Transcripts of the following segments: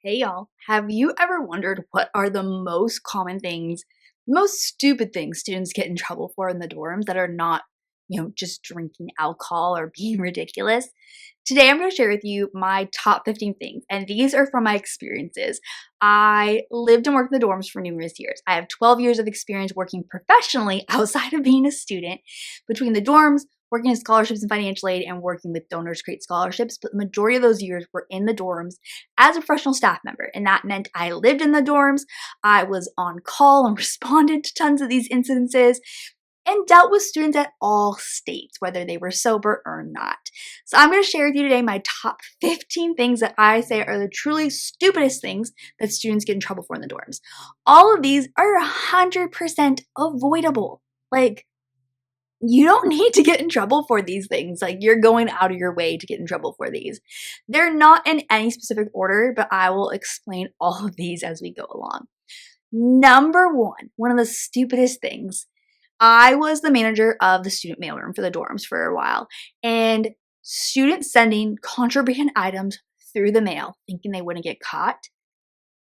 Hey y'all, have you ever wondered what are the most common things, most stupid things students get in trouble for in the dorms that are not, just drinking alcohol or being ridiculous? Today I'm going to share with you my top 15 things, and these are from my experiences. I lived and worked in the dorms for numerous years. I have 12 years of experience working professionally outside of being a student between the dorms, working in scholarships and financial aid, and working with donors create scholarships, but the majority of those years were in the dorms as a professional staff member, and that meant I lived in the dorms, I was on call and responded to tons of these incidences, and dealt with students at all states, whether they were sober or not. So I'm going to share with you today my top 15 things that I say are the truly stupidest things that students get in trouble for in the dorms. All of these are 100% avoidable. Like, you don't need to get in trouble for these things. Like, you're going out of your way to get in trouble for these. They're not in any specific order, but I will explain all of these as we go along. Number one of the stupidest things. I was the manager of the student mailroom for the dorms for a while, and students sending contraband items through the mail thinking they wouldn't get caught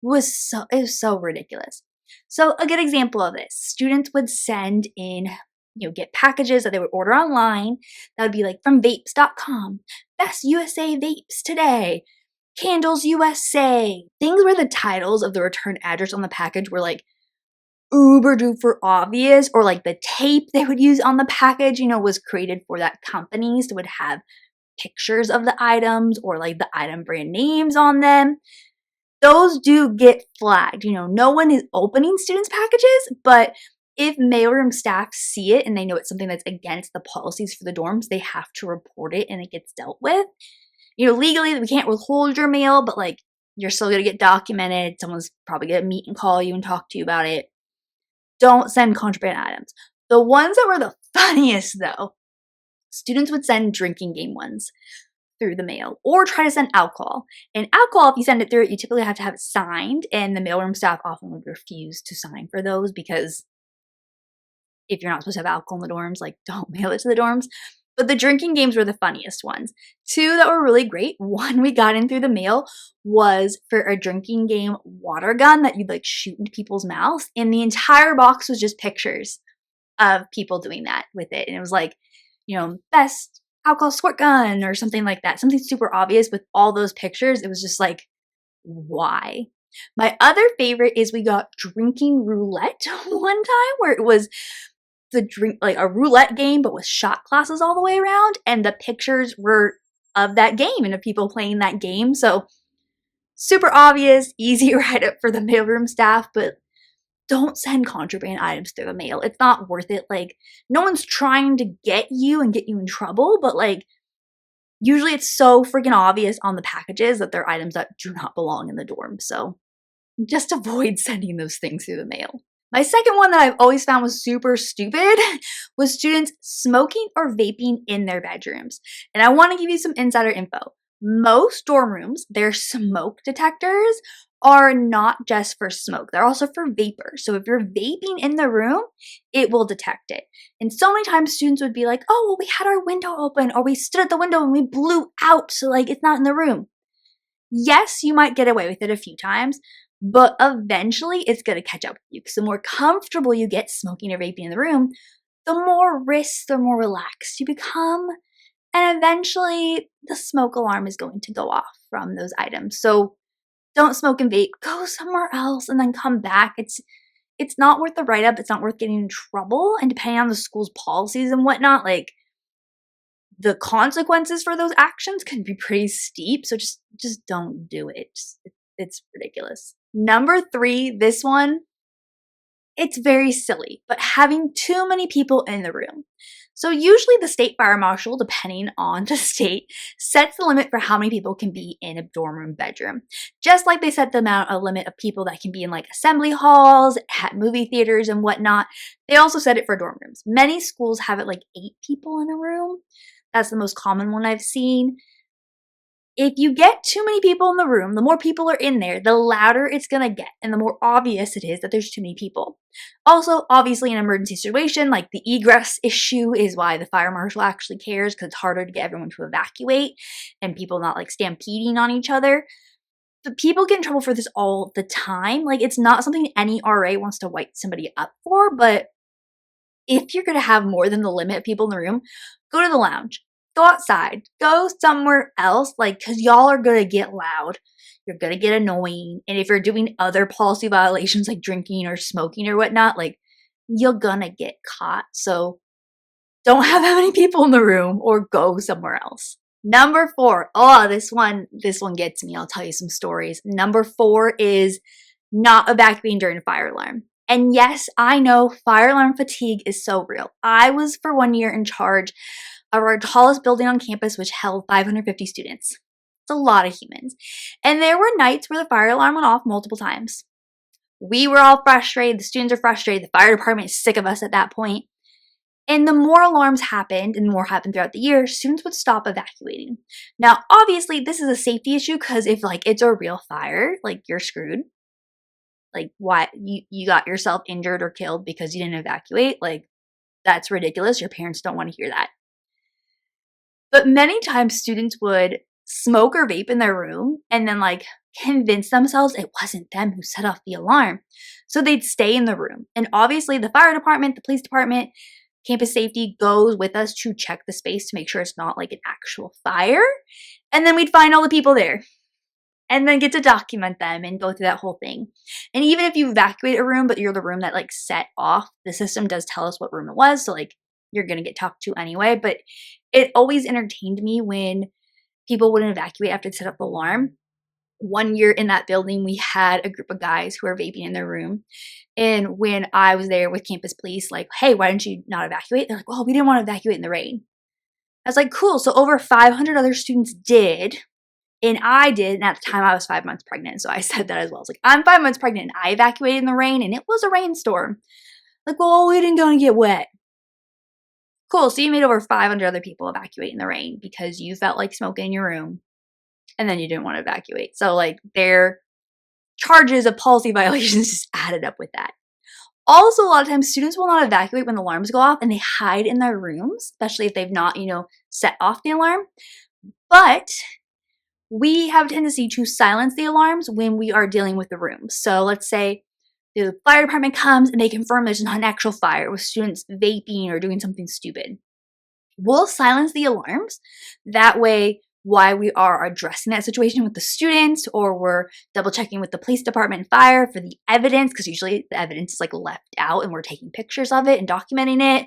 it was so ridiculous. So a good example of this, students would send in, get packages that they would order online. That would be like from vapes.com, best USA vapes today, Candles USA, things where the titles of the return address on the package were like uber duper obvious, or like the tape they would use on the package, was created for that company. So it would have pictures of the items or like the item brand names on them. Those do get flagged. No one is opening students' packages, but if mailroom staff see it and they know it's something that's against the policies for the dorms, they have to report it and it gets dealt with. Legally, we can't withhold your mail, but like, you're still going to get documented. Someone's probably going to meet and call you and talk to you about it. Don't send contraband items. The ones that were the funniest, though, students would send drinking game ones through the mail or try to send alcohol. And alcohol, if you send it through, you typically have to have it signed, and the mailroom staff often would refuse to sign for those because if you're not supposed to have alcohol in the dorms, like, don't mail it to the dorms. But the drinking games were the funniest ones. Two that were really great. One we got in through the mail was for a drinking game water gun that you'd like shoot into people's mouths. And the entire box was just pictures of people doing that with it. And it was like, best alcohol squirt gun or something like that. Something super obvious with all those pictures. It was just like, why? My other favorite is we got drinking roulette one time, where it was the drink, like a roulette game, but with shot glasses all the way around, and the pictures were of that game and of people playing that game. So super obvious, easy write-up for the mailroom staff, but don't send contraband items through the mail. It's not worth it. Like, no one's trying to get you and get you in trouble, but like, usually it's so freaking obvious on the packages that they're items that do not belong in the dorm. So just avoid sending those things through the mail. My second one that I've always found was super stupid was students smoking or vaping in their bedrooms. And I want to give you some insider info. Most dorm rooms, their smoke detectors are not just for smoke. They're also for vapor. So if you're vaping in the room, it will detect it. And so many times students would be like, oh, well, we had our window open, or we stood at the window and we blew out, so like it's not in the room. Yes, you might get away with it a few times, but eventually it's going to catch up with you, because the more comfortable you get smoking or vaping in the room, the more risks, the more relaxed you become. And eventually the smoke alarm is going to go off from those items. So don't smoke and vape, go somewhere else and then come back. It's not worth the write-up. It's not worth getting in trouble. And depending on the school's policies and whatnot, like, the consequences for those actions can be pretty steep. So just don't do it. It's ridiculous. Number 3, this one, it's very silly, but having too many people in the room. So usually the state fire marshal, depending on the state, sets the limit for how many people can be in a dorm room bedroom. Just like they set a limit of people that can be in like assembly halls, at movie theaters and whatnot, they also set it for dorm rooms. Many schools have it like 8 people in a room. That's the most common one I've seen. If you get too many people in the room, the more people are in there, the louder it's going to get, and the more obvious it is that there's too many people. Also, obviously, in an emergency situation, like the egress issue is why the fire marshal actually cares, because it's harder to get everyone to evacuate and people not like stampeding on each other. But people get in trouble for this all the time. Like, it's not something any RA wants to write somebody up for, but if you're going to have more than the limit of people in the room, go to the lounge, go outside, go somewhere else, like, because y'all are going to get loud. You're going to get annoying. And if you're doing other policy violations like drinking or smoking or whatnot, like, you're going to get caught. So don't have that many people in the room or go somewhere else. Number 4. Oh, this one gets me. I'll tell you some stories. Number 4 is not evacuating during a fire alarm. And yes, I know fire alarm fatigue is so real. I was for 1 year in charge of our tallest building on campus, which held 550 students. It's a lot of humans. And there were nights where the fire alarm went off multiple times. We were all frustrated. The students are frustrated. The fire department is sick of us at that point. And the more alarms happened, and more happened throughout the year, students would stop evacuating. Now, obviously, this is a safety issue because if, like, it's a real fire, like, you're screwed. Like, why? You got yourself injured or killed because you didn't evacuate? Like, that's ridiculous. Your parents don't want to hear that. But many times, students would smoke or vape in their room and then, like, convince themselves it wasn't them who set off the alarm. So they'd stay in the room. And obviously, the fire department, the police department, campus safety goes with us to check the space to make sure it's not like an actual fire. And then we'd find all the people there and then get to document them and go through that whole thing. And even if you evacuate a room, but you're the room that like set off, the system does tell us what room it was. So like you're going to get talked to anyway. But it always entertained me when people wouldn't evacuate after they set up the alarm. 1 year in that building, we had a group of guys who were vaping in their room. And when I was there with campus police, like, hey, why didn't you not evacuate? They're like, well, we didn't want to evacuate in the rain. I was like, cool. So over 500 other students did. And I did. And at the time I was 5 months pregnant. So I said that as well. I was like, I'm 5 months pregnant. And I evacuated in the rain and it was a rainstorm. Like, well, we didn't go and get wet. Cool. So you made over 500 other people evacuate in the rain because you felt like smoking in your room. And then you didn't want to evacuate. So like their charges of policy violations just added up with that. Also, a lot of times students will not evacuate when the alarms go off and they hide in their rooms, especially if they've not, set off the alarm. But we have a tendency to silence the alarms when we are dealing with the rooms. So let's say the fire department comes and they confirm there's not an actual fire with students vaping or doing something stupid. We'll silence the alarms. That way, while we are addressing that situation with the students, or we're double checking with the police department and fire for the evidence, because usually the evidence is like left out and we're taking pictures of it and documenting it,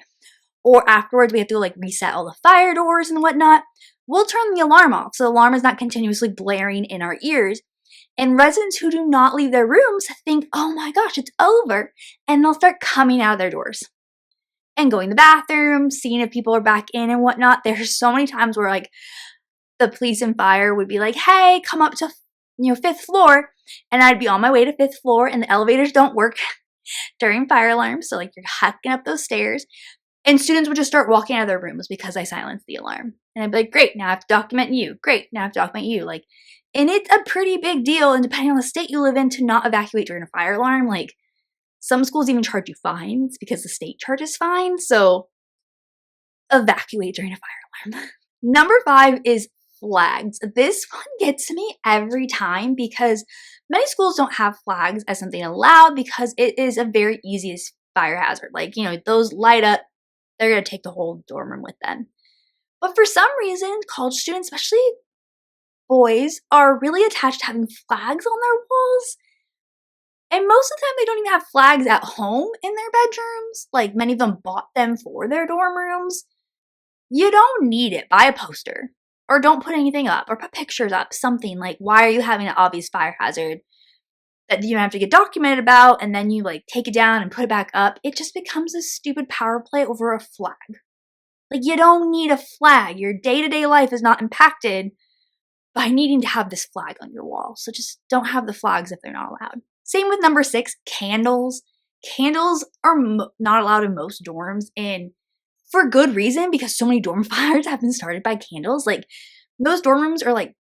or afterwards we have to like reset all the fire doors and whatnot, we'll turn the alarm off so the alarm is not continuously blaring in our ears. And residents who do not leave their rooms think, oh my gosh, it's over, and they'll start coming out of their doors and going to the bathroom, seeing if people are back in and whatnot. There's so many times where like the police and fire would be like, hey, come up to, 5th floor. And I'd be on my way to 5th floor and the elevators don't work during fire alarms. So like you're hacking up those stairs. And students would just start walking out of their rooms because I silenced the alarm. And I'd be like, great, now I have to document you. Great, now I have to document you. Like, and it's a pretty big deal. And depending on the state you live in, to not evacuate during a fire alarm, like some schools even charge you fines because the state charges fines. So evacuate during a fire alarm. Number 5 is flags. This one gets me every time because many schools don't have flags as something allowed because it is a very easiest fire hazard. Like, those light up, they're going to take the whole dorm room with them. But for some reason, college students, especially boys, are really attached to having flags on their walls. And most of the time, they don't even have flags at home in their bedrooms. Like, many of them bought them for their dorm rooms. You don't need it. Buy a poster. Or don't put anything up. Or put pictures up. Something like, why are you having an obvious fire hazard that you have to get documented about, and then you like take it down and put it back up? It just becomes a stupid power play over a flag. Like, you don't need a flag. Your day-to-day life is not impacted by needing to have this flag on your wall. So just don't have the flags if they're not allowed. Same with number 6, candles. Candles are not allowed in most dorms, and for good reason, because so many dorm fires have been started by candles. Like, most dorm rooms are like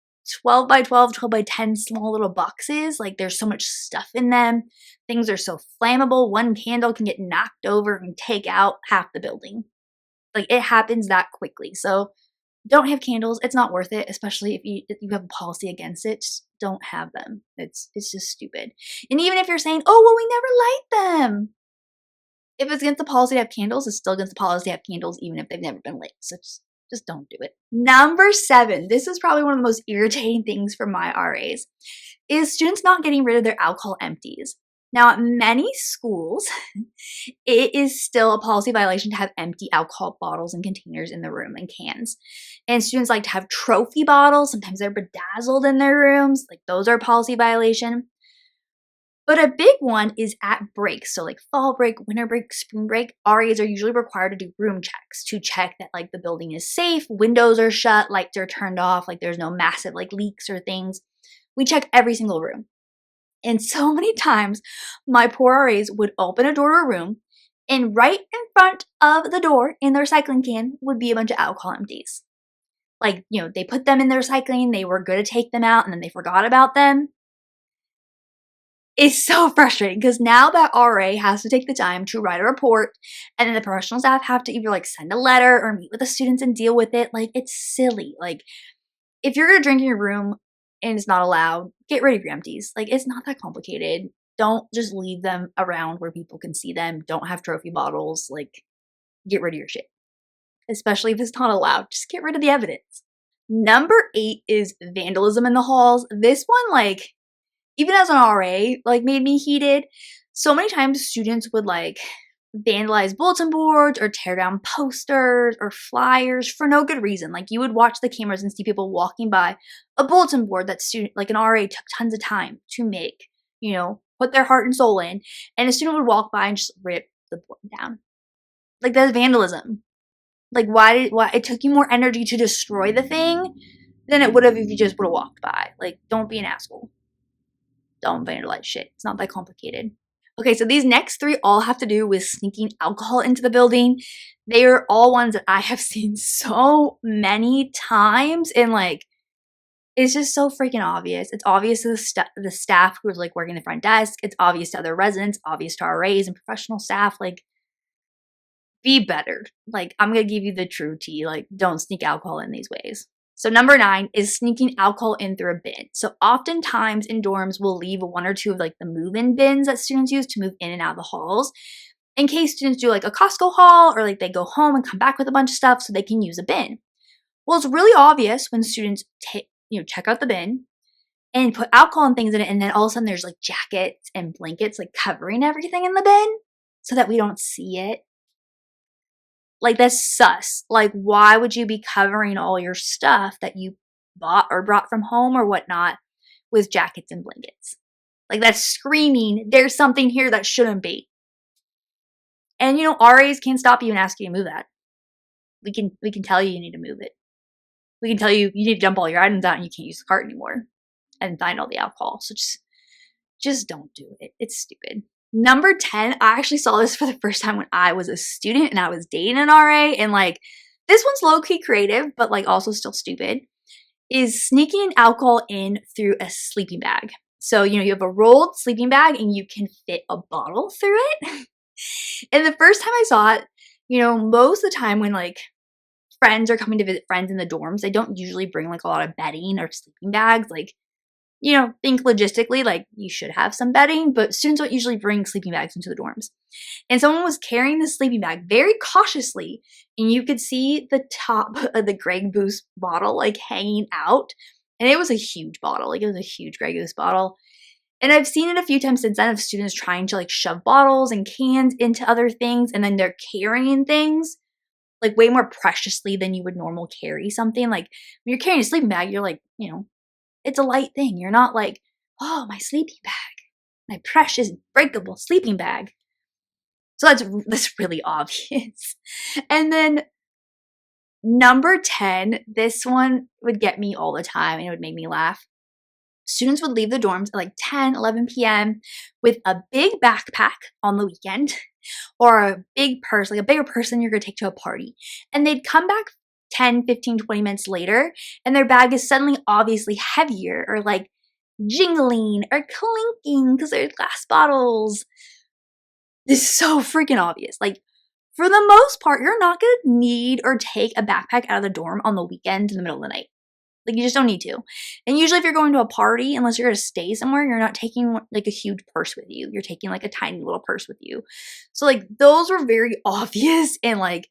12 by 12, 12 by 10 small little boxes. Like, there's so much stuff in them. Things are so flammable. One candle can get knocked over and take out half the building. Like, it happens that quickly. So Don't have candles. It's not worth it, especially if you have a policy against it. Just don't have them. It's just stupid. And even if you're saying, "Oh, well, we never light them." If it's against the policy to have candles, it's still against the policy to have candles even if they've never been lit. So just don't do it. Number 7. This is probably one of the most irritating things for my RAs is students not getting rid of their alcohol empties. Now, at many schools, it is still a policy violation to have empty alcohol bottles and containers in the room and cans. And students like to have trophy bottles. Sometimes they're bedazzled in their rooms. Like those are a policy violation. But a big one is at breaks. So like fall break, winter break, spring break, RAs are usually required to do room checks to check that like the building is safe, windows are shut, lights are turned off, like there's no massive like leaks or things. We check every single room. And so many times my poor RAs would open a door to a room and right in front of the door in the recycling can would be a bunch of alcohol empties. Like, they put them in the recycling, they were going to take them out and then they forgot about them. It's so frustrating because now that RA has to take the time to write a report and then the professional staff have to either like send a letter or meet with the students and deal with it. Like it's silly. Like if you're going to drink in your room and it's not allowed, get rid of your empties. Like it's not that complicated. Don't just leave them around where people can see them. Don't have trophy bottles. Like get rid of your shit. Especially if it's not allowed. Just get rid of the evidence. Number 8 is vandalism in the halls. This one, like, even as an RA, like made me heated. So many times students would like vandalize bulletin boards or tear down posters or flyers for no good reason. Like you would watch the cameras and see people walking by a bulletin board that student, like an RA took tons of time to make, put their heart and soul in. And a student would walk by and just rip the board down. Like that's vandalism. Like why it took you more energy to destroy the thing than it would have if you just would have walked by. Like don't be an asshole. Don't vandalize shit. It's not that complicated. Okay, so these next 3 all have to do with sneaking alcohol into the building. They are all ones that I have seen so many times, and like, it's just so freaking obvious. It's obvious to the staff who's like working the front desk. It's obvious to other residents, obvious to RAs and professional staff. Like, be better. Like, I'm gonna give you the true tea. Like, don't sneak alcohol in these ways. So number 9 is sneaking alcohol in through a bin. So oftentimes in dorms, we'll leave 1 or 2 of like the move-in bins that students use to move in and out of the halls in case students do like a Costco haul or like they go home and come back with a bunch of stuff so they can use a bin. Well, it's really obvious when students check out the bin and put alcohol and things in it, and then all of a sudden there's like jackets and blankets like covering everything in the bin so that we don't see it. Like, that's sus. Like, why would you be covering all your stuff that you bought or brought from home or whatnot with jackets and blankets? Like, that's screaming, there's something here that shouldn't be. And, RAs can't stop you and ask you to move that. We can tell you need to move it. We can tell you need to dump all your items out and you can't use the cart anymore and find all the alcohol. So just don't do it. It's stupid. Number 10, I actually saw this for the first time when I was a student and I was dating an RA, and like this one's low-key creative but like also still stupid, is sneaking alcohol in through a sleeping bag. So you have a rolled sleeping bag and you can fit a bottle through it. And the first time I saw it, most of the time when like friends are coming to visit friends in the dorms, they don't usually bring like a lot of bedding or sleeping bags. Like, think logistically, like you should have some bedding, but students don't usually bring sleeping bags into the dorms. And someone was carrying the sleeping bag very cautiously, and you could see the top of the Grey Goose bottle like hanging out. And it was a huge bottle. Like it was a huge Grey Goose bottle. And I've seen it a few times since then of students trying to like shove bottles and cans into other things, and then they're carrying things like way more preciously than you would normally carry something. Like when you're carrying a sleeping bag, you're like, it's a light thing. You're not like, oh, my sleeping bag, my precious breakable sleeping bag. So that's really obvious. And then number 10, this one would get me all the time and it would make me laugh. Students would leave the dorms at like 10, 11 p.m. with a big backpack on the weekend or a big purse, like a bigger purse than you're going to take to a party. And they'd come back 10, 15, 20 minutes later, and their bag is suddenly obviously heavier or like jingling or clinking because they're glass bottles. This is so freaking obvious. Like, For the most part, you're not going to need or take a backpack out of the dorm on the weekend in the middle of the night. Like, you just don't need to. And usually if you're going to a party, unless you're going to stay somewhere, you're not taking like a huge purse with you. You're taking like a tiny little purse with you. So like those were very obvious and like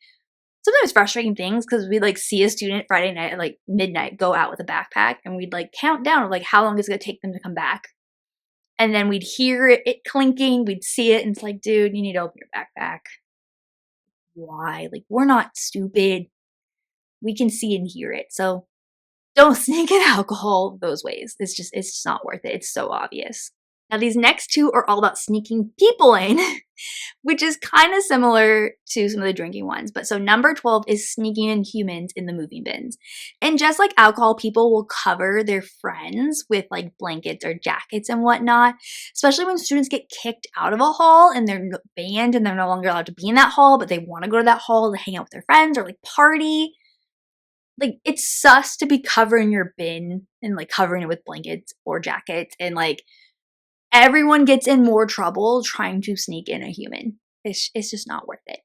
sometimes frustrating things, because we'd like see a student Friday night at like midnight go out with a backpack, and we'd like count down of like how long it's going to take them to come back. And then we'd hear it clinking, we'd see it, and it's like, dude, you need to open your backpack. Why? Like, we're not stupid. We can see and hear it. So don't sneak in alcohol those ways. It's just not worth it. It's so obvious. Now, these next two are all about sneaking people in, which is kind of similar to some of the drinking ones. But so number 12 is sneaking in humans in the moving bins. And just like alcohol, people will cover their friends with like blankets or jackets and whatnot, especially when students get kicked out of a hall and they're banned and they're no longer allowed to be in that hall, but they want to go to that hall to hang out with their friends or like party. Like, it's sus to be covering your bin and like covering it with blankets or jackets, and like everyone gets in more trouble trying to sneak in a human. It's just not worth it.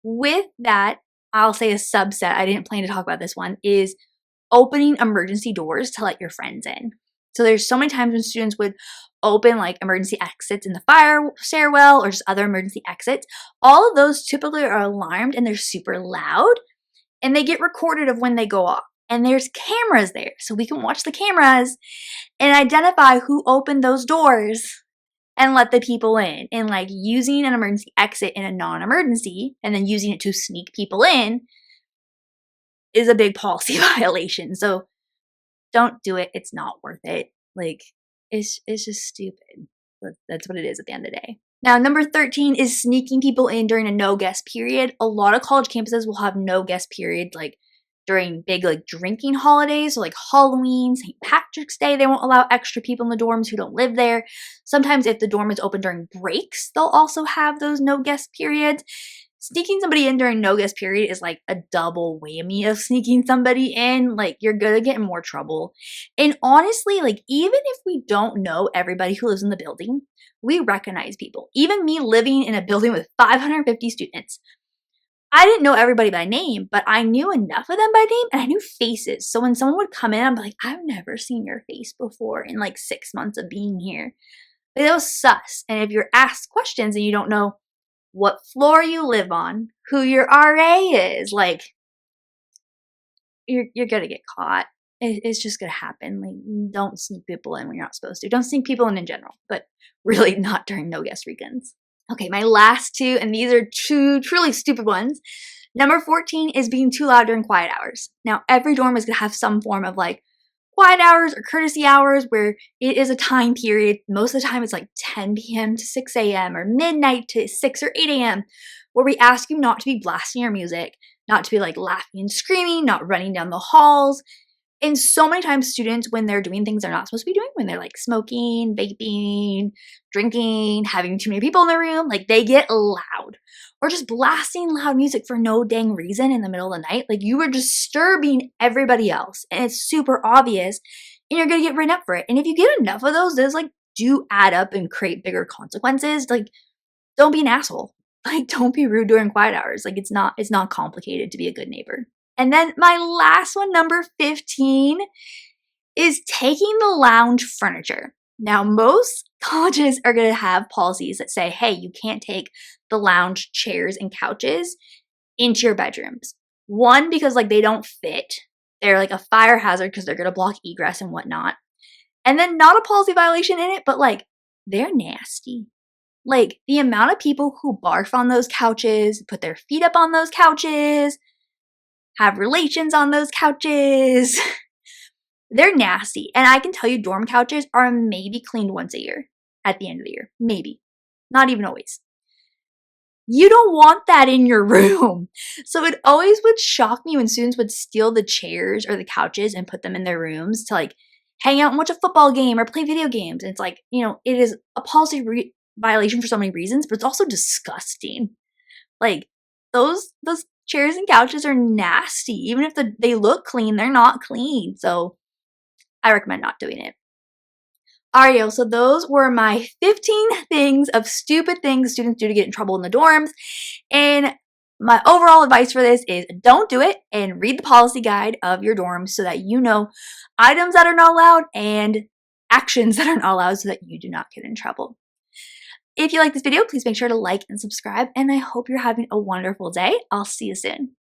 With that, I'll say a subset, I didn't plan to talk about this one, is opening emergency doors to let your friends in. So there's so many times when students would open like emergency exits in the fire stairwell or just other emergency exits. All of those typically are alarmed and they're super loud, and they get recorded of when they go off. And there's cameras there, so we can watch the cameras and identify who opened those doors and let the people in. And like using an emergency exit in a non-emergency and then using it to sneak people in is a big policy violation. So don't do it. It's not worth it. Like, it's just stupid. That's what it is at the end of the day. Now, number 13 is sneaking people in during a no guest period. A lot of college campuses will have no guest period, like during big like drinking holidays, so like Halloween, St. Patrick's Day. They won't allow extra people in the dorms who don't live there. Sometimes if the dorm is open during breaks, they'll also have those no guest periods. Sneaking somebody in during no guest period is like a double whammy of sneaking somebody in. Like, you're gonna get in more trouble. And honestly, like, even if we don't know everybody who lives in the building, we recognize people. Even me living in a building with 550 students, I didn't know everybody by name, but I knew enough of them by name and I knew faces. So when someone would come in, I'm like, I've never seen your face before in like 6 months of being here. Like, that was sus. And if you're asked questions and you don't know what floor you live on, who your RA is, like, you're gonna get caught. It's just gonna happen. Like, don't sneak people in when you're not supposed to. Don't sneak people in general, but really not during no guest weekends. Okay, my last two, and these are two truly stupid ones. Number 14 is being too loud during quiet hours. Now, every dorm is gonna have some form of like quiet hours or courtesy hours where it is a time period. Most of the time it's like 10 p.m. to 6 a.m. or midnight to 6 or 8 a.m. where we ask you not to be blasting your music, not to be like laughing and screaming, not running down the halls. And so many times students, when they're doing things they're not supposed to be doing, when they're like smoking, vaping, drinking, having too many people in the room, like they get loud. Or just blasting loud music for no dang reason in the middle of the night. Like, you are disturbing everybody else and it's super obvious and you're going to get written up for it. And if you get enough of those like do add up and create bigger consequences. Like, don't be an asshole. Like, don't be rude during quiet hours. Like, it's not complicated to be a good neighbor. And then my last one, number 15, is taking the lounge furniture. Now, most colleges are going to have policies that say, hey, you can't take the lounge chairs and couches into your bedrooms. One, because like they don't fit. They're like a fire hazard because they're going to block egress and whatnot. And then not a policy violation in it, but like they're nasty. Like, the amount of people who barf on those couches, put their feet up on those couches, have relations on those couches. They're nasty. And I can tell you dorm couches are maybe cleaned once a year at the end of the year. Maybe. Not even always. You don't want that in your room. So it always would shock me when students would steal the chairs or the couches and put them in their rooms to like hang out and watch a football game or play video games. And it's like, it is a policy violation for so many reasons, but it's also disgusting. Like, those chairs and couches are nasty. Even if they look clean, they're not clean. So I recommend not doing it. Alright, so those were my 15 things of stupid things students do to get in trouble in the dorms. And my overall advice for this is don't do it and read the policy guide of your dorm so that you know items that are not allowed and actions that are not allowed so that you do not get in trouble. If you like this video, please make sure to like and subscribe, and I hope you're having a wonderful day. I'll see you soon.